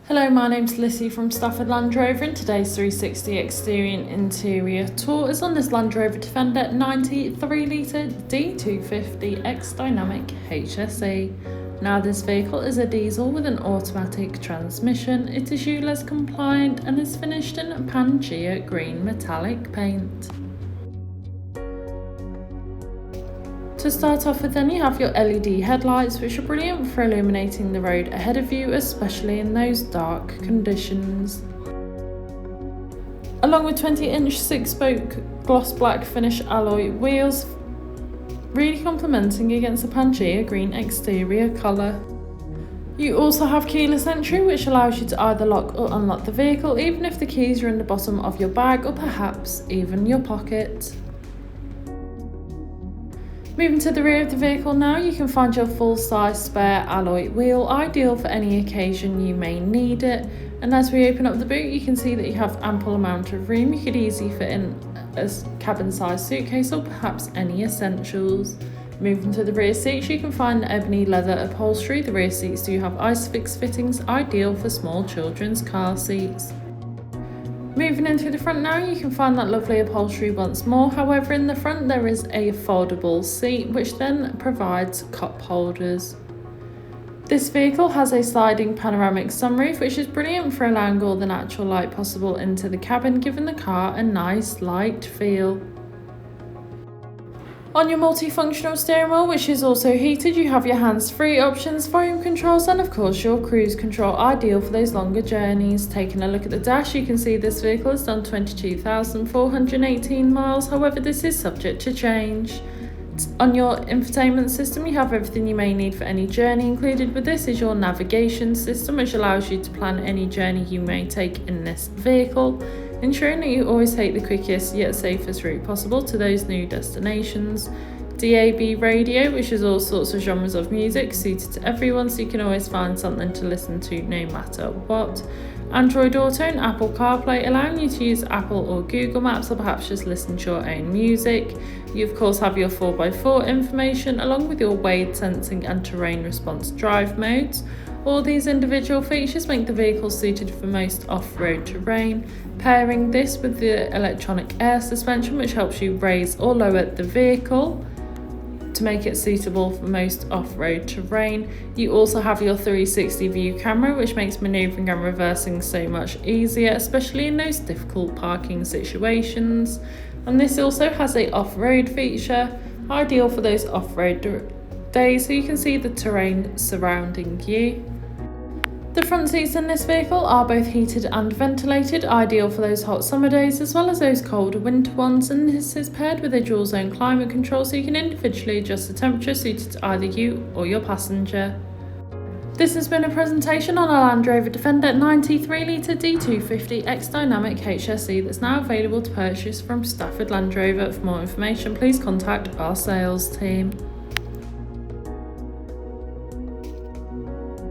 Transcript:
Hello, my name's Lissy from Stafford Land Rover, and today's 360 exterior and interior tour is on this Land Rover Defender 93 litre D250 X-Dynamic HSE. Now, this vehicle is a diesel with an automatic transmission. It is ULEZ compliant and is finished in Pangea green metallic paint. To start off with, then you have your LED headlights, which are brilliant for illuminating the road ahead of you, especially in those dark conditions. Along with 20-inch 6-spoke gloss black finish alloy wheels, really complementing against the Pangea green exterior colour. You also have keyless entry, which allows you to either lock or unlock the vehicle, even if the keys are in the bottom of your bag or perhaps even your pocket. Moving to the rear of the vehicle now, you can find your full-size spare alloy wheel, ideal for any occasion you may need it. And as we open up the boot, you can see that you have ample amount of room. You could easily fit in a cabin-sized suitcase or perhaps any essentials. Moving to the rear seats, you can find the ebony leather upholstery. The rear seats do have ISOFIX fittings, ideal for small children's car seats. Moving in through the front now, you can find that lovely upholstery once more. However, in the front there is a foldable seat, which then provides cup holders. This vehicle has a sliding panoramic sunroof, which is brilliant for allowing all the natural light possible into the cabin, giving the car a nice light feel. On your multifunctional steering wheel, which is also heated, you have your hands-free options, volume controls, and of course your cruise control, ideal for those longer journeys. Taking a look at the dash, you can see this vehicle has done 22,418 miles, however this is subject to change. On your infotainment system, you have everything you may need for any journey. Included with this is your navigation system, which allows you to plan any journey you may take in this vehicle, ensuring that you always take the quickest yet safest route possible to those new destinations. DAB radio, which is all sorts of genres of music suited to everyone, so you can always find something to listen to no matter what. Android Auto and Apple CarPlay, allowing you to use Apple or Google Maps, or perhaps just listen to your own music. You of course have your 4x4 information, along with your wade sensing and terrain response drive modes. All these individual features make the vehicle suited for most off-road terrain. Pairing this with the electronic air suspension, which helps you raise or lower the vehicle to make it suitable for most off-road terrain. You also have your 360 view camera, which makes manoeuvring and reversing so much easier, especially in those difficult parking situations. And this also has a off-road feature, ideal for those off-road days, so you can see the terrain surrounding you. The front seats in this vehicle are both heated and ventilated, ideal for those hot summer days as well as those colder winter ones, and this is paired with a dual zone climate control, so you can individually adjust the temperature suited to either you or your passenger. This has been a presentation on a Land Rover Defender 93 litre D250 X-Dynamic HSE that's now available to purchase from Stafford Land Rover. For more information, please contact our sales team.